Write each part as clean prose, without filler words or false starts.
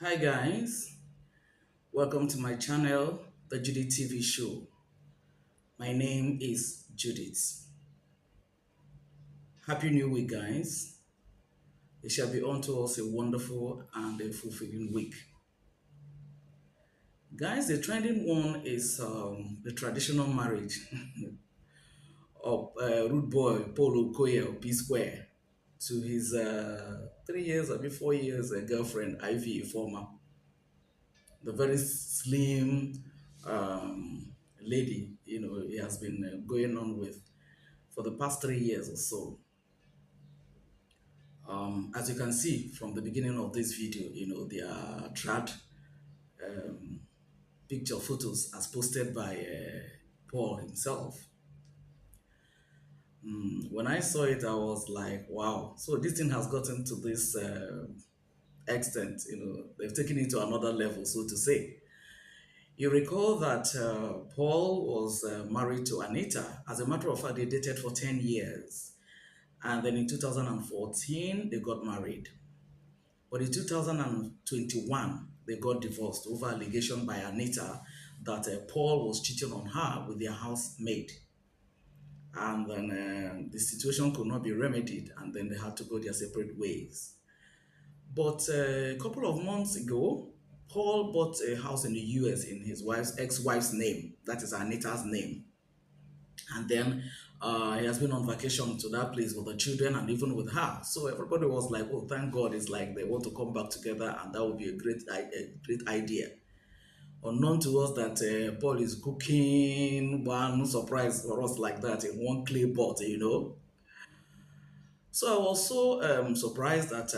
Hi guys, welcome to my channel, the Judith TV show. My name is Judith. Happy New Week, guys. It shall be unto us a wonderful and a fulfilling week. Guys, the trending one is the traditional marriage of rude boy Paul Okoye of PSQUARE to his 3 years or 4 years girlfriend, Ifeoma. The very slim lady, he has been going on with for the past 3 years or so. As you can see from the beginning of this video, their trad picture photos as posted by Paul himself. When I saw it, I was like, wow. So this thing has gotten to this extent, they've taken it to another level, so to say. You recall that Paul was married to Anita. As a matter of fact, they dated for 10 years. And then in 2014, they got married. But in 2021, they got divorced over allegation by Anita that Paul was cheating on her with their housemaid. And then the situation could not be remedied, and then they had to go their separate ways. But a couple of months ago, Paul bought a house in the US in his ex-wife's name. That is Anita's name. And then he has been on vacation to that place with the children and even with her. So everybody was like, oh, thank God. It's like they want to come back together, and that would be a great idea. Unknown to us that Paul is cooking one surprise for us like that in one clay pot. So I was so surprised that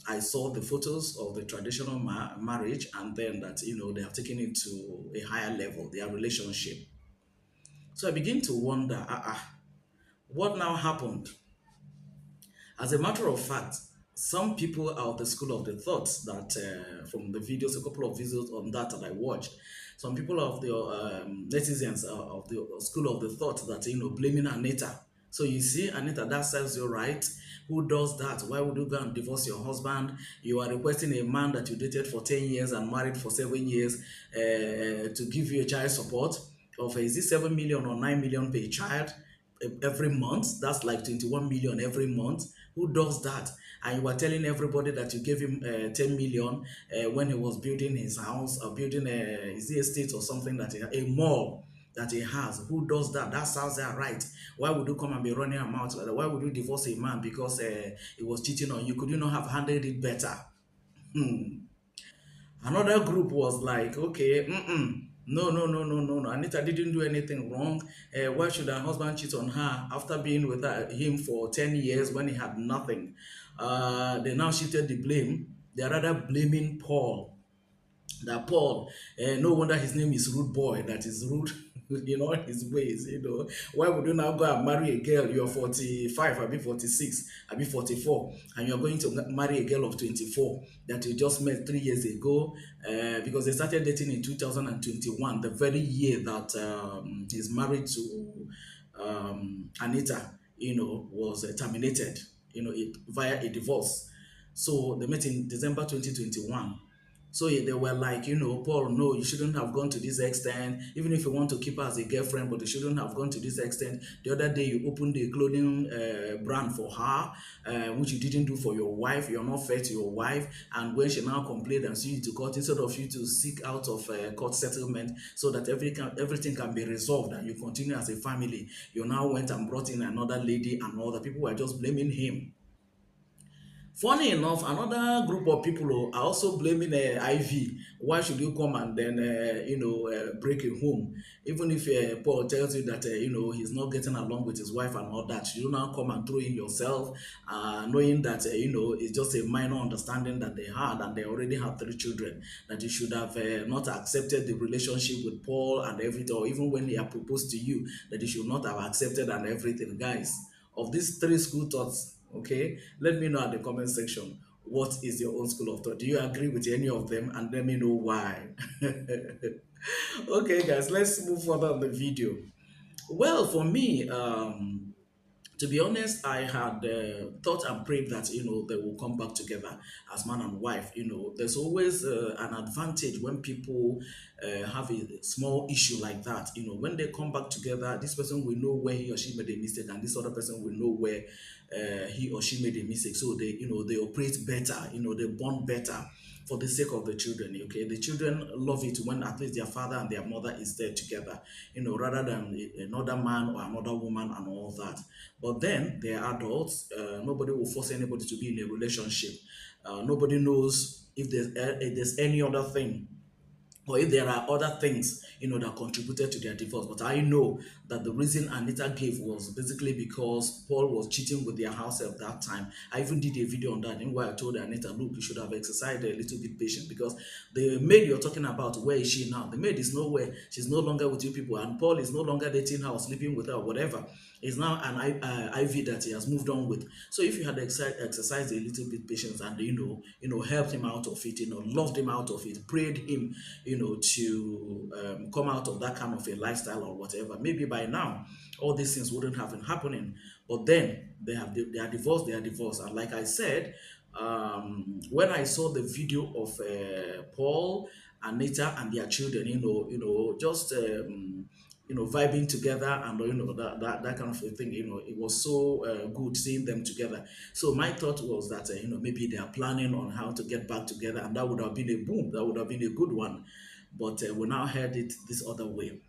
I saw the photos of the traditional marriage, and then that they have taken it to a higher level, their relationship. So I begin to wonder, what now happened? As a matter of fact, some people are of the school of the thoughts that from the videos, a couple of videos on that I watched, some people of the netizens are of the school of the thought that blaming Anita. So you see, Anita, that serves you right. Who does that? Why would you go and divorce your husband? You are requesting a man that you dated for 10 years and married for 7 years to give you a child support of is it 7 million or 9 million per child every month? That's like 21 million every month. Who does that? And you were telling everybody that you gave him 10 million when he was building his house or building is it a estate or something that a mall that he has. Who does that? That sounds right. Why would you come and be running a mouth like that? Why would you divorce a man because he was cheating on you? Could you not have handled it better? Another group was like, okay, no, no, no, no, no, no. Anita didn't do anything wrong. Why should her husband cheat on her after being with him for 10 years when he had nothing? They now shifted the blame. They're rather blaming Paul. That Paul, no wonder his name is Rude Boy, that is rude in all his ways. Why would you now go and marry a girl? You're 45, I'll be 46, I'll be 44, and you're going to marry a girl of 24 that you just met 3 years ago because they started dating in 2021, the very year that his marriage to Anita, was terminated, via a divorce. So they met in December 2021. So yeah, they were like, Paul, no, you shouldn't have gone to this extent, even if you want to keep her as a girlfriend, but you shouldn't have gone to this extent. The other day, you opened a clothing brand for her, which you didn't do for your wife. You're not fair to your wife. And when she now complained and sued you to court, instead of you to seek out of court settlement so that everything can be resolved and you continue as a family, you now went and brought in another lady and all the people were just blaming him. Funny enough, another group of people are also blaming Ivy. Why should you come and then, break a home? Even if Paul tells you that, he's not getting along with his wife and all that, you now come and throw in yourself, knowing that, it's just a minor understanding that they had and they already have 3 children, that you should have not accepted the relationship with Paul and everything, or even when he had proposed to you, that you should not have accepted and everything. Guys, of these 3 school thoughts, okay, let me know at the comment section what is your own school of thought. Do you agree with any of them? And let me know why. Okay, guys, let's move further on the video. Well, for me, To be honest, I had thought and prayed that they will come back together as man and wife. There's always an advantage when people have a small issue like that. When they come back together, this person will know where he or she made a mistake, and this other person will know where he or she made a mistake. So they operate better. They bond better for the sake of the children. Okay, the children love it when at least their father and their mother is there together, rather than another man or another woman and all that. But then they are adults. Nobody will force anybody to be in a relationship. Nobody knows if there's any other thing, or if there are other things that contributed to their divorce. But I know that the reason Anita gave was basically because Paul was cheating with their house at that time. I even did a video on that, in where I told Anita, look, you should have exercised a little bit patient, because the maid you're talking about, where is she now? The maid is nowhere. She's no longer with you people, and Paul is no longer dating her or sleeping with her or whatever. It's now an IV that he has moved on with. So if you had exercised a little bit patience, and helped him out of it, loved him out of it, prayed him, to come out of that kind of a lifestyle or whatever, maybe by now all these things wouldn't have been happening. But then they are divorced. They are divorced, and like I said, when I saw the video of Paul, Anita, and their children, just vibing together, and that kind of a thing. It was so good seeing them together. So my thought was that maybe they are planning on how to get back together, and that would have been a boom. That would have been a good one. But we now heard it this other way.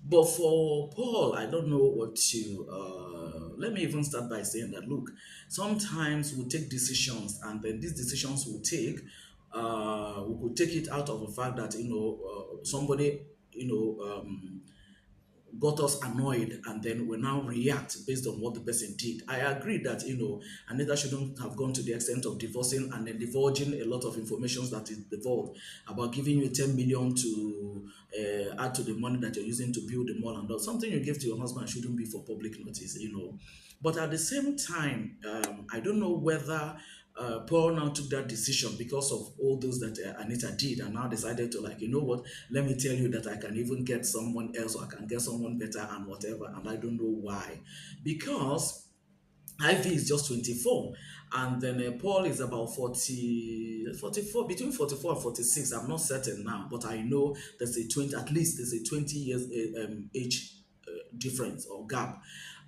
But for Paul, I don't know what to. Let me even start by saying that, look, sometimes we take decisions, and then these decisions we take, we could take it out of the fact that somebody got us annoyed, and then we now react based on what the person did. I agree that Anita shouldn't have gone to the extent of divorcing and then divulging a lot of information that is divulged about giving you 10 million to add to the money that you're using to build the mall, and all. Something you give to your husband shouldn't be for public notice. But at the same time, I don't know whether Paul now took that decision because of all those that Anita did, and now decided to, like, what, let me tell you that I can even get someone else, or I can get someone better and whatever. And I don't know why. Because Ivy is just 24, and then Paul is about 44, between 44 and 46. I'm not certain now, but I know at least there's a 20 years age difference or gap.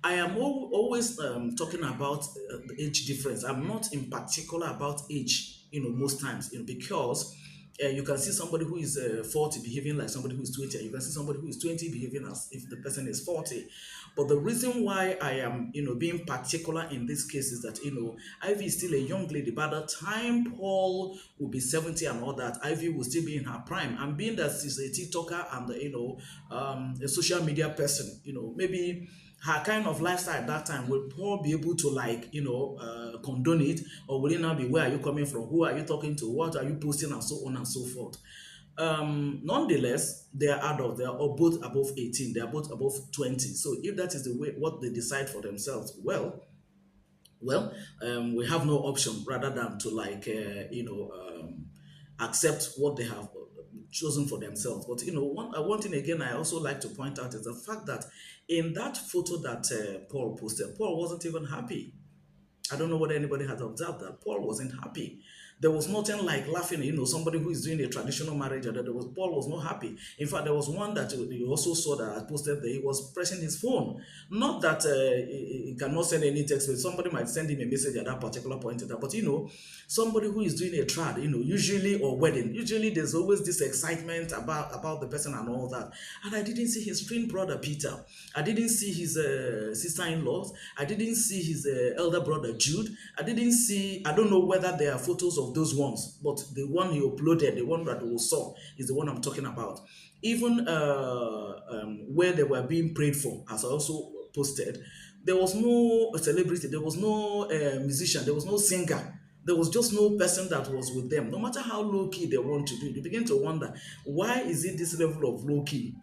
I am always talking about the age difference. I'm not in particular about age, most times, because you can see somebody who is 40 behaving like somebody who is 20, and you can see somebody who is 20 behaving as if the person is 40. But the reason why I am, being particular in this case is that, Ivy is still a young lady. By the time Paul will be 70 and all that, Ivy will still be in her prime. And being that she's a TikToker and, a social media person, maybe her kind of lifestyle at that time, will Paul be able to, like, condone it? Or will it now be, where are you coming from? Who are you talking to? What are you posting? And so on and so forth. Nonetheless, they are adults. They are all both above 18. They are both above 20. So if that is the way what they decide for themselves, we have no option rather than to, like, accept what they have chosen for themselves. But one thing again I also like to point out is the fact that in that photo that Paul posted, Paul wasn't even happy. I don't know whether anybody has observed that Paul wasn't happy. There was nothing like laughing, somebody who is doing a traditional marriage, or that Paul was not happy. In fact, there was one that you also saw that I posted there. He was pressing his phone. Not that he cannot send any text, but somebody might send him a message at that particular point in time. But somebody who is doing a trad, usually, or wedding, usually there's always this excitement about the person and all that. And I didn't see his twin brother Peter. I didn't see his sister-in-laws. I didn't see his elder brother Jude. I didn't see. I don't know whether there are photos of those ones, but the one he uploaded, the one that we saw, is the one I'm talking about. Even where they were being prayed for, as I also posted, there was no celebrity, there was no musician, there was no singer. There was just no person that was with them. No matter how low key they want to do, you begin to wonder, why is it this level of low key?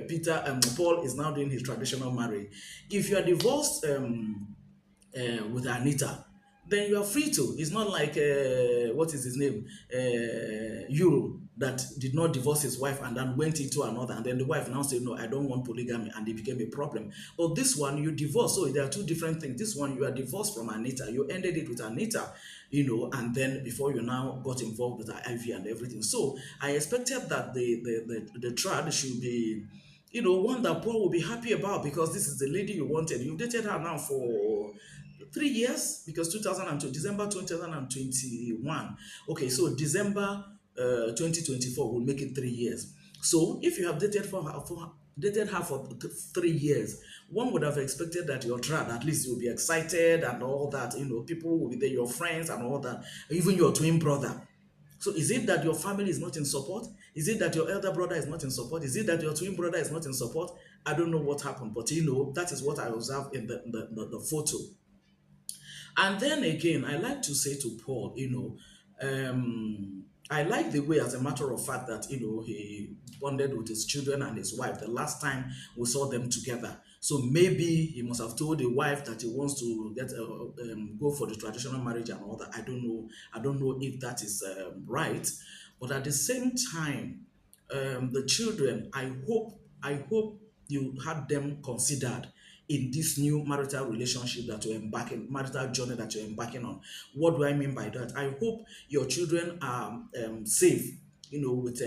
Peter and Paul is now doing his traditional marriage. If you are divorced with Anita, then you are free to. It's not like what is his name, you. that did not divorce his wife and then went into another, and then the wife now said, no, I don't want polygamy, and it became a problem. But this one, you divorce, so there are two different things. This one, you are divorced from Anita, you ended it with Anita, and then before you now got involved with the IV and everything. So I expected that the trad should be, one that Paul will be happy about, because this is the lady you wanted. You've dated her now for 3 years, because 2002, December 2021. Okay, so December 2024 will make it 3 years. So if you have dated her for 3 years, one would have expected that your trad, at least you'll be excited and all that. People will be there, your friends and all that, even your twin brother. So is it that your family is not in support? Is it that your elder brother is not in support? Is it that your twin brother is not in support? I don't know what happened, but that is what I observed in the photo. And then again, I like to say to Paul, I like the way, as a matter of fact, that he bonded with his children and his wife the last time we saw them together. So maybe he must have told the wife that he wants to go for the traditional marriage and all that. I don't know. I don't know if that is right, but at the same time, the children, I hope you had them considered in this new marital relationship that you're embarking, marital journey that you're embarking on. What do I mean by that? I hope your children are safe, with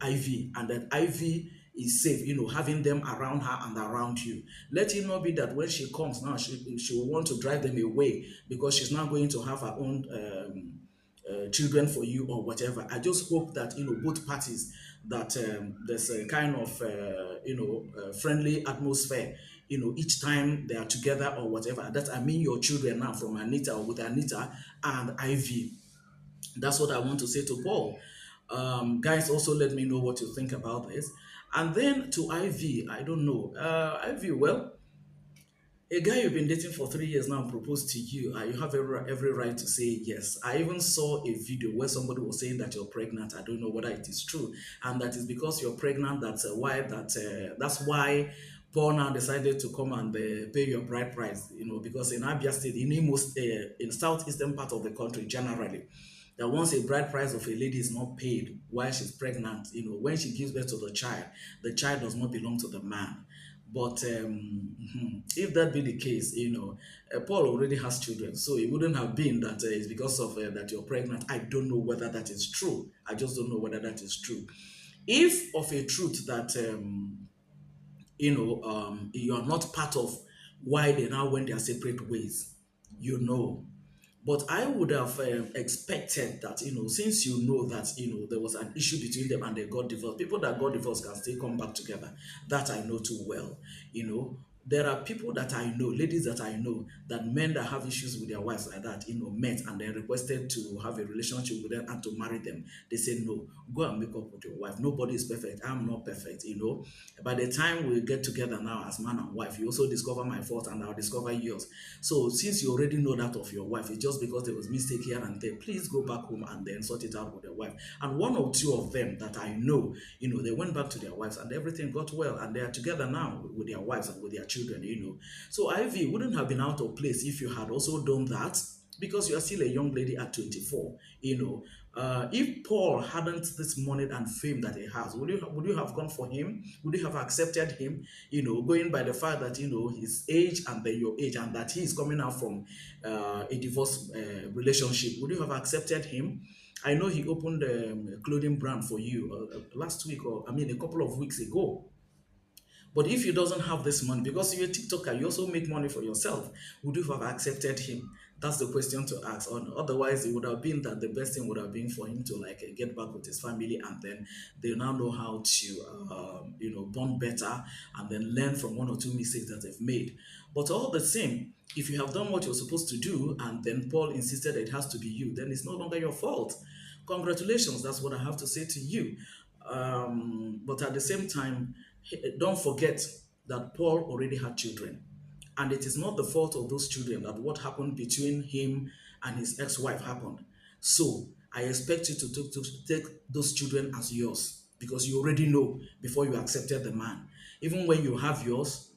Ivy, and that Ivy is safe, having them around her and around you. Let it not be that when she comes now, she will want to drive them away because she's not going to have her own children for you or whatever. I just hope that both parties, that there's a kind of friendly atmosphere. Each time they are together or whatever. That I mean your children now, from Anita, or with Anita and Ivy. That's what I want to say to Paul. Guys, also let me know what you think about this. And then to Ivy, I don't know. Ivy, well, a guy you've been dating for 3 years now proposed to you, you have every right to say yes. I even saw a video where somebody was saying that you're pregnant. I don't know whether it is true, and that is because you're pregnant. That's why Paul now decided to come and pay your bride price. Because in Abia State, in southeastern part of the country generally, that once a bride price of a lady is not paid while she's pregnant, when she gives birth to the child does not belong to the man. But if that be the case, Paul already has children, so it wouldn't have been that it's because of that you're pregnant. I don't know whether that is true. I just don't know whether that is true. If of a truth that you are not part of why they now went their separate ways, but I would have expected that, since that, there was an issue between them and they got divorced. People that got divorced can still come back together. That I know too well. There are people that I know, ladies that I know, that men that have issues with their wives like that, met and they requested to have a relationship with them and to marry them. They say, no, go and make up with your wife. Nobody is perfect. I'm not perfect. By the time we get together now as man and wife, you also discover my fault and I'll discover yours. So since you already know that of your wife, it's just because there was mistake here and there, please go back home and then sort it out with your wife. And one or two of them that I know, they went back to their wives and everything got well, and they are together now with their wives and with their children. So Ivy wouldn't have been out of place if you had also done that, because you are still a young lady at 24. If Paul hadn't this money and fame that he has, would you have gone for him? Would you have accepted him? Going by the fact that his age and then your age, and that he is coming out from a divorce relationship, would you have accepted him? I know he opened a clothing brand for you last week, or I mean a couple of weeks ago. But if he doesn't have this money, because you're a TikToker, you also make money for yourself, would you have accepted him? That's the question to ask. Otherwise, it would have been that the best thing would have been for him to get back with his family, and then they now know how to, bond better, and then learn from one or two mistakes that they've made. But all the same, if you have done what you're supposed to do, and then Paul insisted that it has to be you, then it's no longer your fault. Congratulations, that's what I have to say to you. But at the same time, don't forget that Paul already had children. And it is not the fault of those children that what happened between him and his ex-wife happened. So I expect you to take those children as yours, because you already know before you accepted the man. Even when you have yours,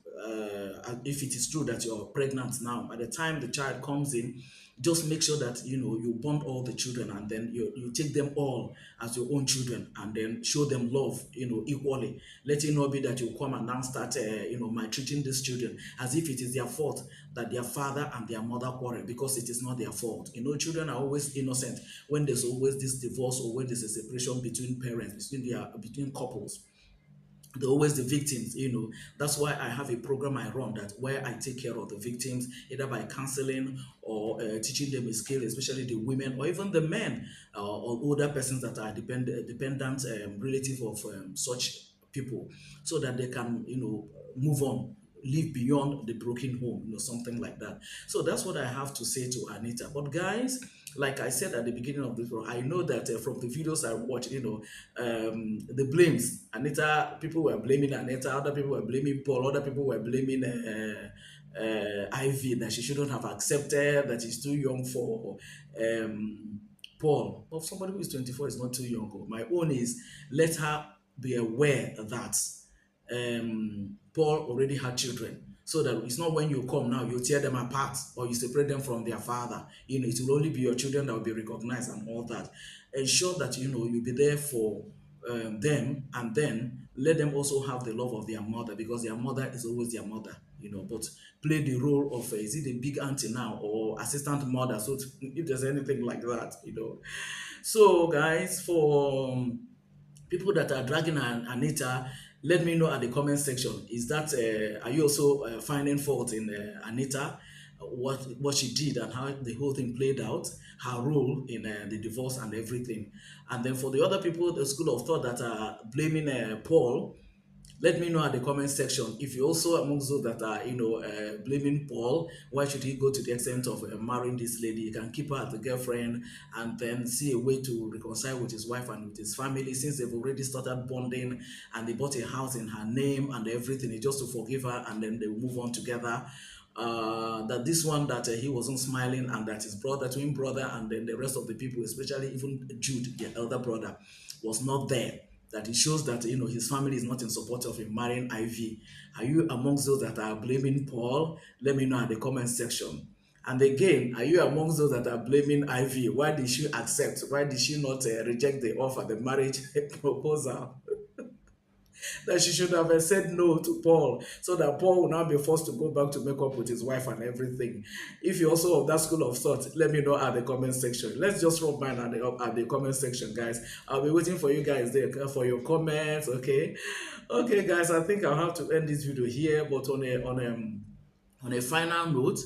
if it is true that you're pregnant now, by the time the child comes in, just make sure that you bond all the children, and then you take them all as your own children, and then show them love equally. Let it not be that you come and now start maltreating these children as if it is their fault that their father and their mother quarrel, because it is not their fault. Children are always innocent when there's always this divorce, or when there's a separation between parents, between couples. They're always the victims. That's why I have a program I run, that where I take care of the victims, either by counseling or teaching them a skill, especially the women or even the men, or older persons that are dependent relative of such people, so that they can move on, live beyond the broken home, something like that. So that's what I have to say to Anita. But guys, like I said at the beginning of this program, I know that from the videos I watched, the blames. Anita, people were blaming Anita, other people were blaming Paul, other people were blaming Ivy, that she shouldn't have accepted, that she's too young for Paul. Well, somebody who is 24 is not too young. Oh. My own is, let her be aware that Paul already had children. So that it's not when you come now, you tear them apart or you separate them from their father. It will only be your children that will be recognized and all that. Ensure that, you'll be there for them, and then let them also have the love of their mother, because their mother is always their mother. But play the role of, is it a big auntie now or assistant mother? So if there's anything like that. So guys, for people that are dragging Anita, let me know at the comment section. Is that are you also finding fault in Anita, what she did and how the whole thing played out, her role in the divorce and everything? And then for the other people, the school of thought that are blaming Paul, let me know at the comment section if you also amongst those that are blaming Paul. Why should he go to the extent of marrying this lady? He can keep her as a girlfriend and then see a way to reconcile with his wife and with his family, since they've already started bonding and they bought a house in her name and everything. It's just to forgive her and then they will move on together. That this one, that he wasn't smiling, and that his brother, twin brother, and then the rest of the people, especially even Jude, the elder brother, was not there. That it shows that his family is not in support of him marrying Ivy. Are you amongst those that are blaming Paul? Let me know at the comment section. And again, are you amongst those that are blaming Ivy? Why did she accept? Why did she not reject the offer, the marriage proposal? That she should have said no to Paul, so that Paul will now be forced to go back to make up with his wife and everything. If you're also of that school of thought, let me know at the comment section. Let's just rub mine at the comment section, guys. I'll be waiting for you guys there for your comments. Okay, guys. I think I'll have to end this video here, but on a final note,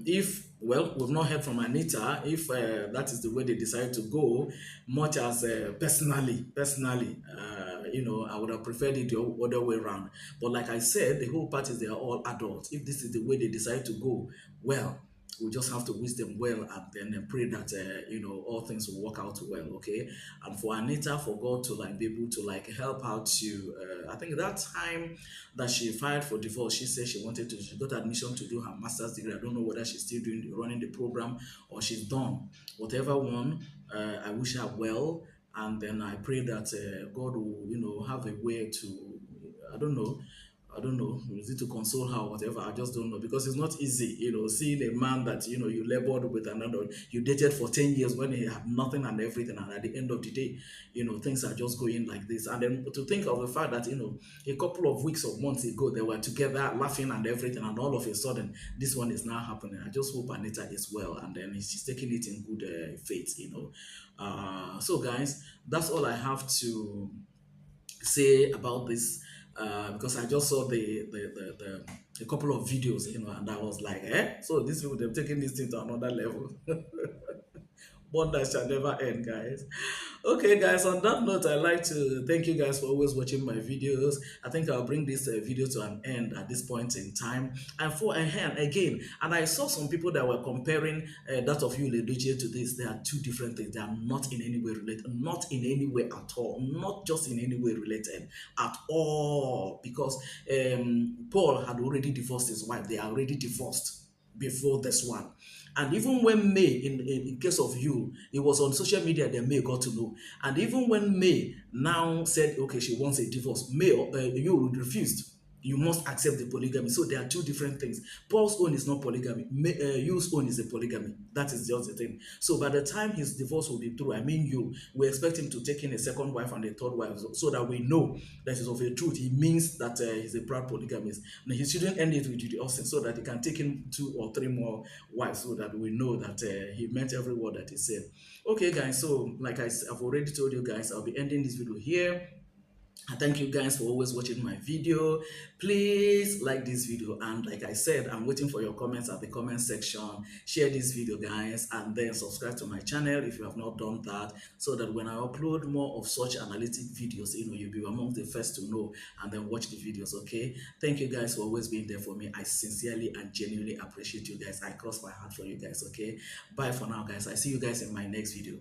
if we've not heard from Anita, if that is the way they decide to go, much as personally, I would have preferred it the other way around. But like I said, the whole part is they are all adults. If this is the way they decide to go, well, we just have to wish them well, and then pray that all things will work out well. Okay. And for Anita, for God to be able to help out to I think that time that she filed for divorce, she said she got admission to do her master's degree. I don't know whether she's still running the program or she's done. Whatever one, I wish her well, and then I pray that God will have a way to, I don't know, is it to console her or whatever? I just don't know, because it's not easy, seeing a man that, you labored with another, you dated for 10 years when he had nothing and everything, and at the end of the day, things are just going like this. And then to think of the fact that, a couple of weeks or months ago, they were together laughing and everything, and all of a sudden, this one is now happening. I just hope Anita is well, and then she's taking it in good faith, So guys, that's all I have to say about this, because I just saw the a couple of videos, and I was like, so these people, they've taken this thing to another level. Wonder shall never end, guys. Okay, guys, on that note, I'd like to thank you guys for always watching my videos. I think I'll bring this video to an end at this point in time. And for a hand again, and I saw some people that were comparing that of you, Leduce, to this. They are two different things. They are not in any way related, not in any way at all, not just in any way related at all, because Paul had already divorced his wife. They are already divorced before this one. And even when May, in case of you, it was on social media that May got to know. And even when May now said, okay, she wants a divorce, May, you refused. You must accept the polygamy. So there are two different things. Paul's own is not polygamy. You's own is a polygamy. That is just the thing. So by the time his divorce will be through, I mean you, we expect him to take in a second wife and a third wife, so that we know that is of a truth. He means that he's a proud polygamist. And he shouldn't end it with Judy Austin, so that he can take in 2 or 3 more wives, so that we know that he meant every word that he said. Okay, guys. So like I've already told you guys, I'll be ending this video here. I thank you guys for always watching my video. Please like this video, and like I said, I'm waiting for your comments at the comment section. Share this video, guys, and then subscribe to my channel if you have not done that, so that when I upload more of such analytic videos, you'll be among the first to know and then watch the videos. Okay, thank you guys for always being there for me. I sincerely and genuinely appreciate you guys. I cross my heart for you guys. Okay, bye for now, guys. I see you guys in my next video.